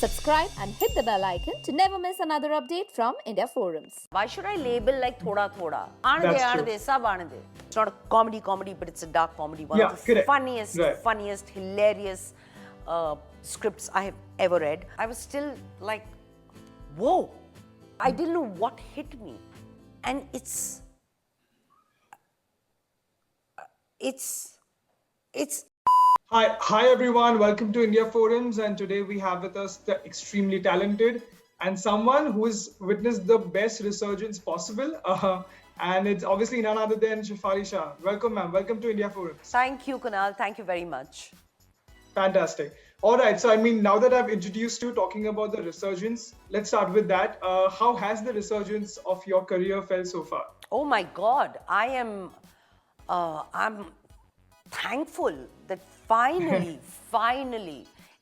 Subscribe and hit the bell icon to never miss another update from India Forums. Why should I label like thoda thoda? That's true. Sab aanade. It's not a comedy, but it's a dark comedy. One of the correct. funniest, hilarious scripts I have ever read. I was still like, whoa! I didn't know what hit me, and it's. Hi everyone. Welcome to India Forums, and today we have with us the extremely talented and someone who has witnessed the best resurgence possible. And it's obviously none other than Shefali Shah. Welcome, ma'am. Welcome to India Forums. Thank you, Kunal. Thank you very much. Fantastic. All right. So, now that I've introduced you talking about the resurgence, let's start with that. How has the resurgence of your career felt so far? Oh my God, I'm thankful that finally,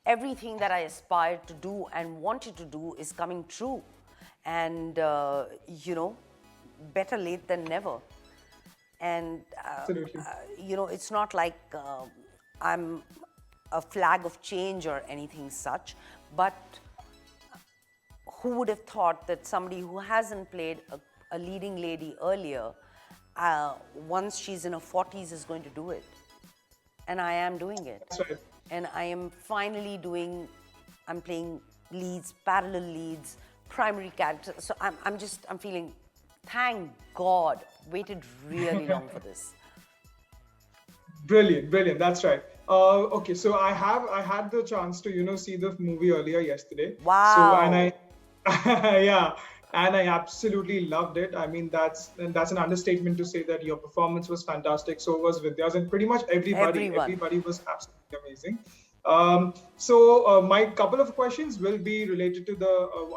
everything that I aspired to do and wanted to do is coming true. And, better late than never. And, it's not like I'm a flag of change or anything such, but who would have thought that somebody who hasn't played a leading lady earlier, once she's in her 40s is going to do it. And I am doing it. That's right. And I am finally I'm playing leads, parallel leads, primary characters. So I'm feeling, thank God, waited really long for this. Brilliant. That's right. Okay, so I had the chance to see the movie earlier yesterday. Wow. So and I and I absolutely loved it. I mean, that's an understatement to say that your performance was fantastic. So was Vidya's, and pretty much everybody was absolutely amazing. So my couple of questions will be related to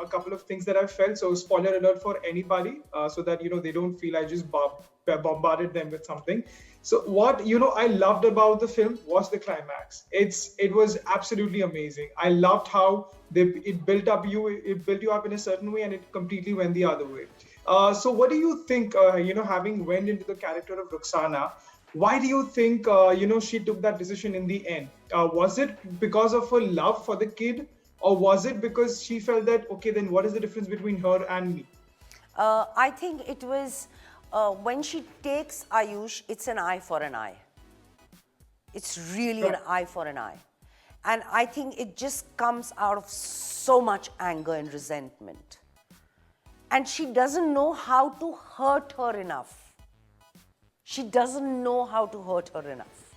a couple of things that I felt. So spoiler alert for anybody, so that they don't feel I just bombarded them with something. So what I loved about the film was the climax. It was absolutely amazing. I loved how it built you up in a certain way, and it completely went the other way. So what do you think? Having went into the character of Ruksana, why do you think she took that decision in the end? Was it because of her love for the kid, or was it because she felt that, okay, then what is the difference between her and me? I think it was when she takes Ayush, it's an eye for an eye. It's really an eye for an eye. And I think it just comes out of so much anger and resentment. And she doesn't know how to hurt her enough. She doesn't know how to hurt her enough.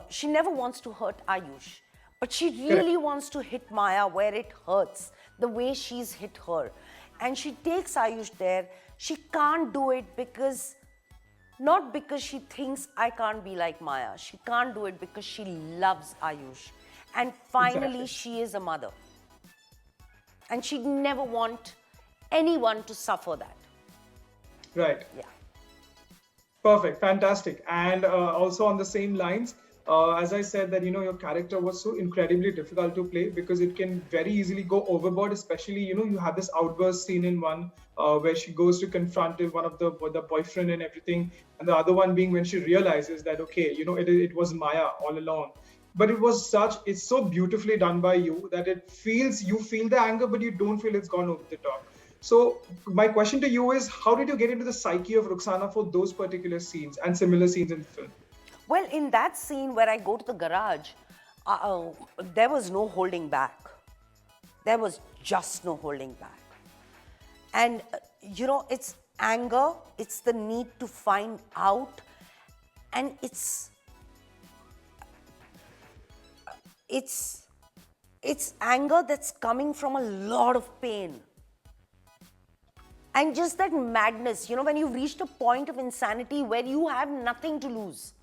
She never wants to hurt Ayush, but she really wants to hit Maya where it hurts, the way she's hit her. And she takes Ayush there. She can't do it not because she thinks I can't be like Maya. She can't do it because she loves Ayush. And finally, she is a mother. And she'd never want anyone to suffer that. Right. Yeah. Perfect. Fantastic. And also on the same lines, as I said that, your character was so incredibly difficult to play because it can very easily go overboard, especially, you have this outburst scene in one where she goes to confront one of the boyfriend and everything. And the other one being when she realizes that, okay, it was Maya all along. But it's so beautifully done by you that you feel the anger, but you don't feel it's gone over the top. So my question to you is, how did you get into the psyche of Ruksana for those particular scenes and similar scenes in the film? Well, in that scene where I go to the garage, there was no holding back. There was just no holding back. And, it's anger, it's the need to find out, and it's anger that's coming from a lot of pain. And just that madness, when you've reached a point of insanity where you have nothing to lose.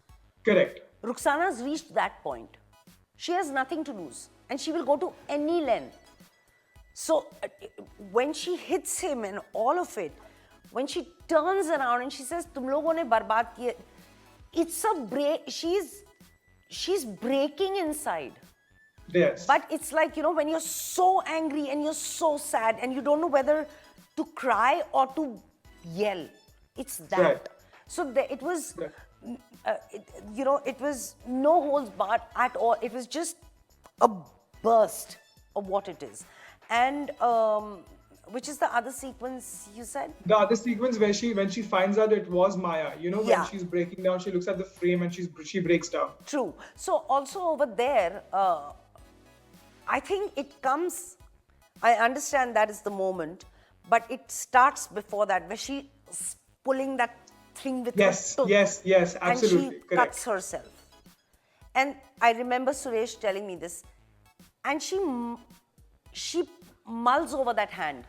Correct. Ruksana's reached that point. She has nothing to lose and she will go to any length. So when she hits him and all of it, when she turns around and she says, "Tum logon ne barbaad kiye," it's a break. She's breaking inside. Yes. But it's like, when you're so angry and you're so sad and you don't know whether to cry or to yell. It's that. Right. So it was, it was no holds barred at all. It was just a burst of what it is. And which is the other sequence you said? The other sequence where when she finds out it was Maya, when Yeah. she's breaking down, she looks at the frame and she breaks down. True. So also over there, I think it comes, I understand that is the moment, but it starts before that, where she's pulling that thing with her tooth. Yes, absolutely. And she Correct. cuts herself. And I remember Suresh telling me this, and she mulls over that hand.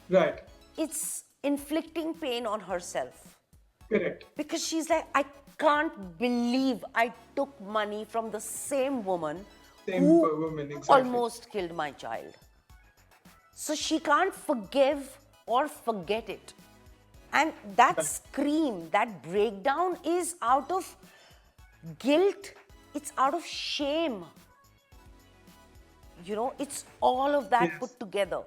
Right. It's inflicting pain on herself. Correct. Because she's like, I can't believe I took money from the same woman Woman, exactly. almost killed my child. So she can't forgive or forget it. And that scream, that breakdown is out of guilt, it's out of shame. It's all of that Yes. put together.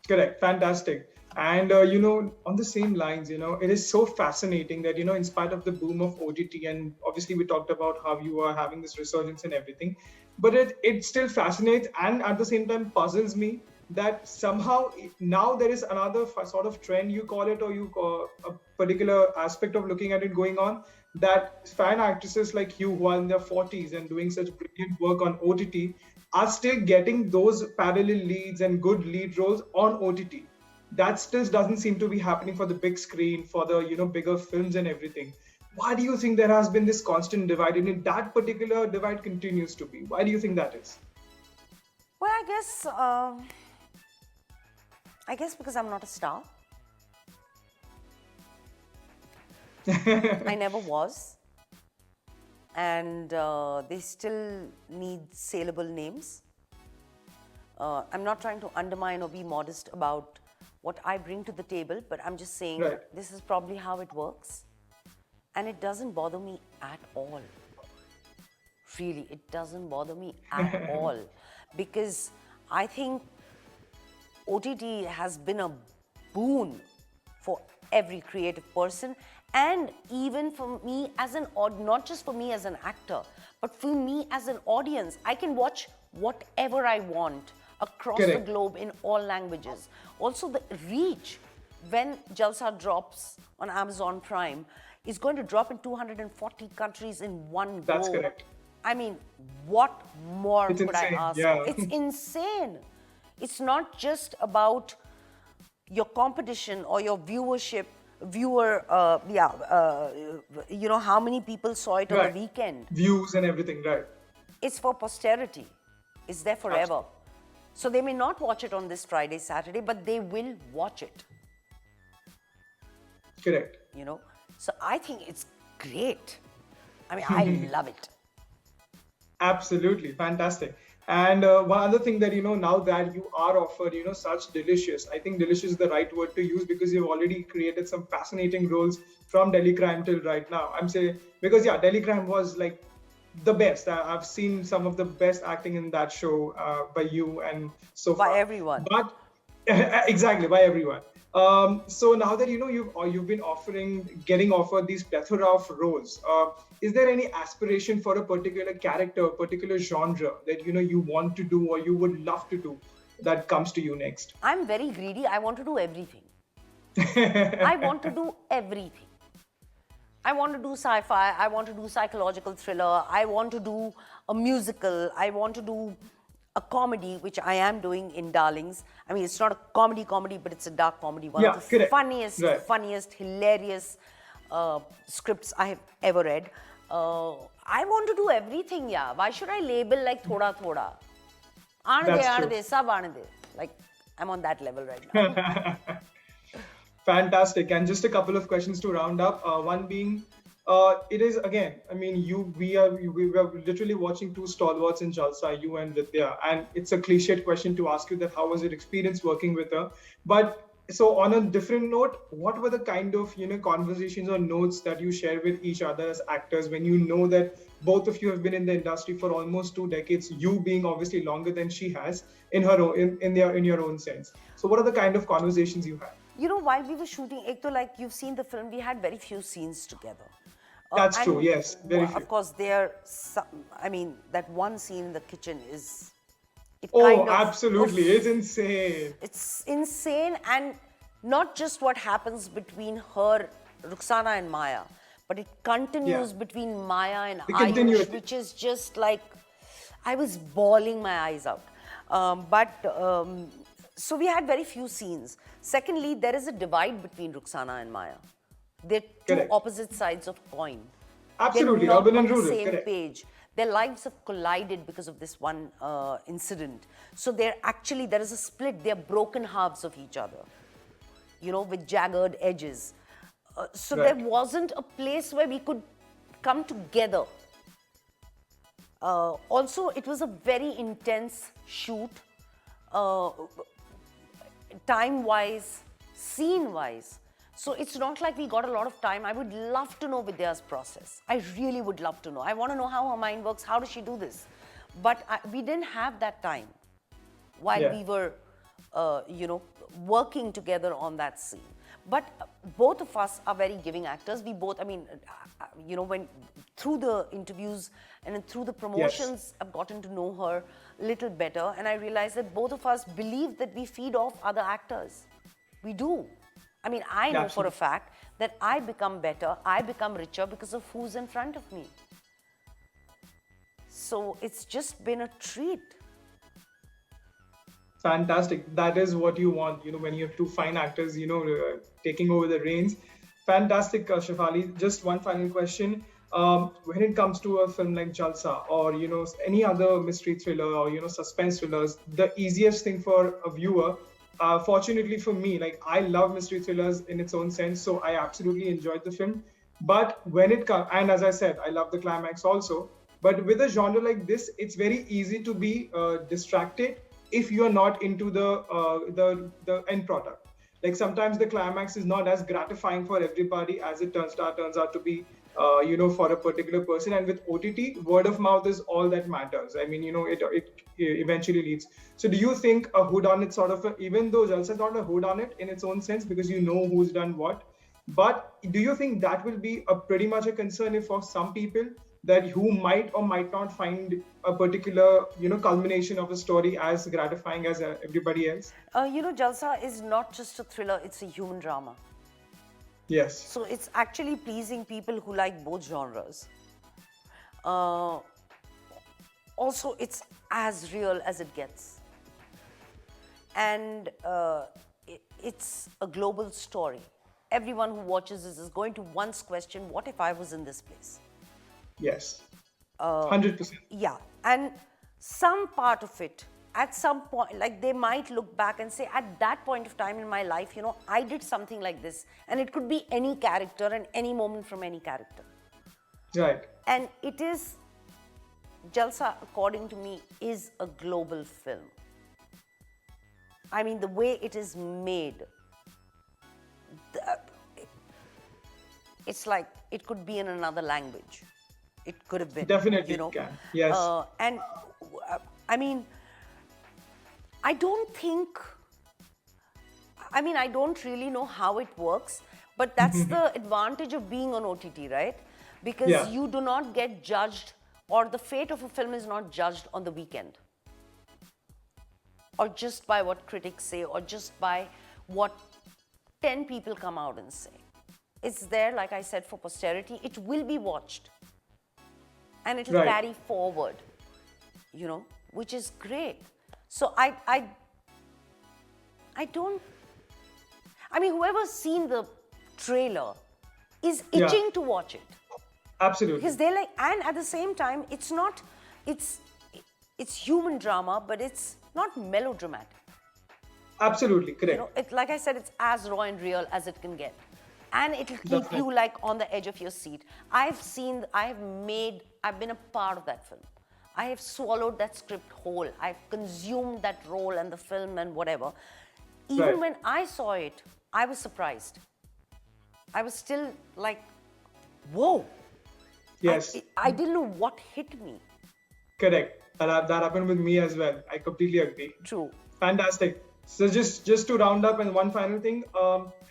Correct. Fantastic. And, on the same lines, it is so fascinating that, in spite of the boom of OTT, and obviously we talked about how you are having this resurgence and everything, but it still fascinates and at the same time puzzles me that somehow now there is another sort of trend, you call it, or you call a particular aspect of looking at it going on, that fan actresses like you who are in their 40s and doing such brilliant work on OTT are still getting those parallel leads and good lead roles on OTT. That still doesn't seem to be happening for the big screen, for the bigger films and everything. Why do you think there has been this constant divide, and if that particular divide continues to be? Why do you think that is? Well, I guess because I'm not a star. I never was. And they still need saleable names. I'm not trying to undermine or be modest about what I bring to the table, but I'm just saying this is probably how it works. And it doesn't bother me at all. Really, it doesn't bother me at all. Because I think OTT has been a boon for every creative person, and even for me as not just for me as an actor, but for me as an audience. I can watch whatever I want across the globe in all languages. Also, the reach, when Jalsa drops on Amazon Prime, is going to drop in 240 countries in one go. That's correct. I mean, what more It's could insane, I ask? yeah. It's insane. It's not just about your competition or your viewership, how many people saw it on the weekend. Views and everything, right. It's for posterity. It's there forever. Absolutely. So they may not watch it on this Friday, Saturday, but they will watch it. Correct. So I think it's great. I mean, I love it. Absolutely. Fantastic. And one other thing that, now that you are offered, such delicious, I think delicious is the right word to use, because you've already created some fascinating roles from Delhi Crime till right now. I'm saying, because Delhi Crime was like the best. I've seen some of the best acting in that show by you and so far. By everyone. But exactly, by everyone. So now that you've been getting offered these plethora of roles, is there any aspiration for a particular character, a particular genre that you want to do or you would love to do that comes to you next? I'm very greedy. I want to do everything. I want to do everything. I want to do sci-fi. I want to do psychological thriller. I want to do a musical. I want to do a comedy, which I am doing in Darlings. I mean, it's not a comedy, but it's a dark comedy. One of the funniest, hilarious scripts I have ever read. I want to do everything, yeah. Why should I label like thoda thoda? Aane de, sab aane de. Like, I'm on that level right now. Fantastic. And just a couple of questions to round up. One being, it is again, I mean, we are literally watching two stalwarts in Jalsa, you and Vidya, and it's a cliched question to ask you that how was your experience working with her? But so on a different note, what were the kind of conversations or notes that you share with each other as actors when you know that both of you have been in the industry for almost 2 decades, you being obviously longer than she has in her own, in your own sense? So what are the kind of conversations you had? While we were shooting, like you've seen the film, we had very few scenes together. That's true, yes. Very few. Of course, that one scene in the kitchen is It Oh, kind of, absolutely. It's insane. it's insane, and not just what happens between her, Ruksana and Maya, but it Yeah. continues between Maya and The Ayush, continuity. which is just like, I was bawling my eyes out. So we had very few scenes. Secondly, there is a divide between Ruksana and Maya. They're two Correct. opposite sides of coin. They're Absolutely. not Urban on and the rural. same Correct. page. Their lives have collided because of this one incident. So there is a split. They're broken halves of each other, with jagged edges. So there Right. wasn't a place where we could come together. Also, it was a very intense shoot, uh, time-wise, scene-wise. So it's not like we got a lot of time. I would love to know Vidya's process. I really would love to know. I want to know how her mind works. How does she do this? But we didn't have that time while Yeah. we were, working together on that scene. But both of us are very giving actors. We both, when through the interviews and through the promotions, I've gotten to know her a little better, and I realized that both of us believe that we feed off other actors. We do. I mean, I know for a Absolutely. fact that I become better, I become richer because of who's in front of me. So it's just been a treat. Fantastic. That is what you want, when you have two fine actors, taking over the reins. Fantastic, Shefali. Just one final question. When it comes to a film like Jalsa or, any other mystery thriller or, suspense thrillers, the easiest thing for a viewer, fortunately for me, like I love mystery thrillers in its own sense, so I absolutely enjoyed the film. But when it comes, and as I said, I love the climax also. But with a genre like this, it's very easy to be distracted if you are not into the end product. Like sometimes the climax is not as gratifying for everybody as it turns out to be, for a particular person. And with OTT, word of mouth is all that matters. I mean, it eventually leads. So do you think a whodunit sort of, even though Jalsa is not a whodunit in its own sense because you know who's done what, but do you think that will be a pretty much a concern if for some people that who might or might not find a particular, culmination of the story as gratifying as everybody else? Jalsa is not just a thriller, it's a human drama. Yes. So it's actually pleasing people who like both genres. Uh, Also, it's as real as it gets. And it's a global story. Everyone who watches this is going to once question, what if I was in this place? Yes. 100%. Yeah. And some part of it, at some point, like they might look back and say, at that point of time in my life, I did something like this. And it could be any character and any moment from any character. Right. And it is, Jalsa, according to me, is a global film. I mean, the way it is made, it's like it could be in another language. It could have been. Definitely can. Yes. And I mean, I don't really know how it works, but that's the advantage of being on OTT, right? Because Yeah. you do not get judged, or the fate of a film is not judged on the weekend, or just by what critics say, or just by what 10 people come out and say. It's there, like I said, for posterity. It will be watched. And it'll Right. carry forward, which is great. So I don't, whoever's seen the trailer is Yeah. itching to watch it. Absolutely. Because they're like, and at the same time, it's human drama, but it's not melodramatic. Absolutely correct. Like I said, it's as raw and real as it can get. And it'll keep you Definitely. like on the edge of your seat. I've been a part of that film. I have swallowed that script whole. I've consumed that role and the film and whatever. Even Right. when I saw it, I was surprised. I was still like, whoa. Yes. I didn't know what hit me. Correct. That happened with me as well. I completely agree. True. Fantastic. So just to round up, and one final thing,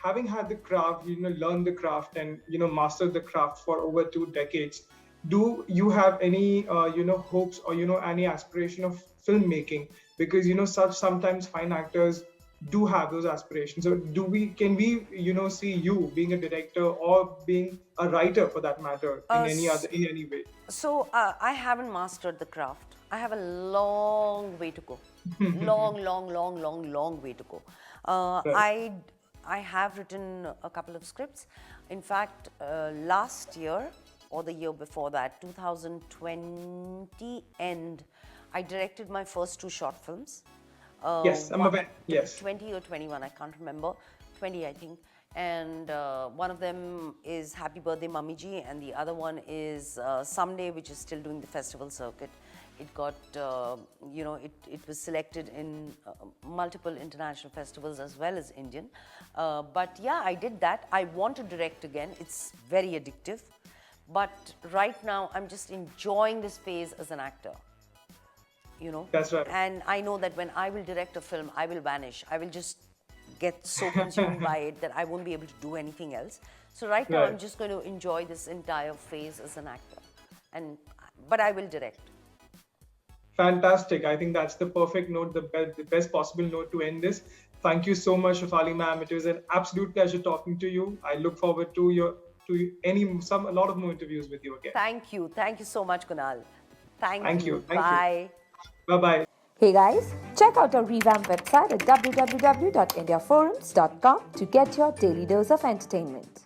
having had the craft, learned the craft and mastered the craft for over 2 decades, do you have any hopes or any aspiration of filmmaking? Because such sometimes fine actors do have those aspirations. So can we see you being a director or being a writer for that matter Uh, in any way? So I haven't mastered the craft. I have a long way to go. Long, long, long, long, long way to go. Right. I have written a couple of scripts. In fact, last year or the year before that, 2020 end, I directed my first two short films. Yes, I'm aware. Yes. 20 or 21, I can't remember. 20, I think. And one of them is Happy Birthday Mummy Ji, and the other one is Someday, which is still doing the festival circuit. It got, it was selected in multiple international festivals as well as Indian. But yeah, I did that. I want to direct again. It's very addictive. But right now, I'm just enjoying this phase as an actor. That's right. And I know that when I will direct a film, I will vanish. I will just get so consumed by it that I won't be able to do anything else. So right now, I'm Right. just going to enjoy this entire phase as an actor. But I will direct. Fantastic. I think that's the perfect note, the best possible note to end this. Thank you so much, Shefali ma'am. It was an absolute pleasure talking to you. I look forward to a lot of more interviews with you again. Thank you. Thank you so much, Kunal. Thank Thank you. you. Thank you. Bye. Bye bye. Hey guys, check out our revamped website at www.indiaforums.com to get your daily dose of entertainment.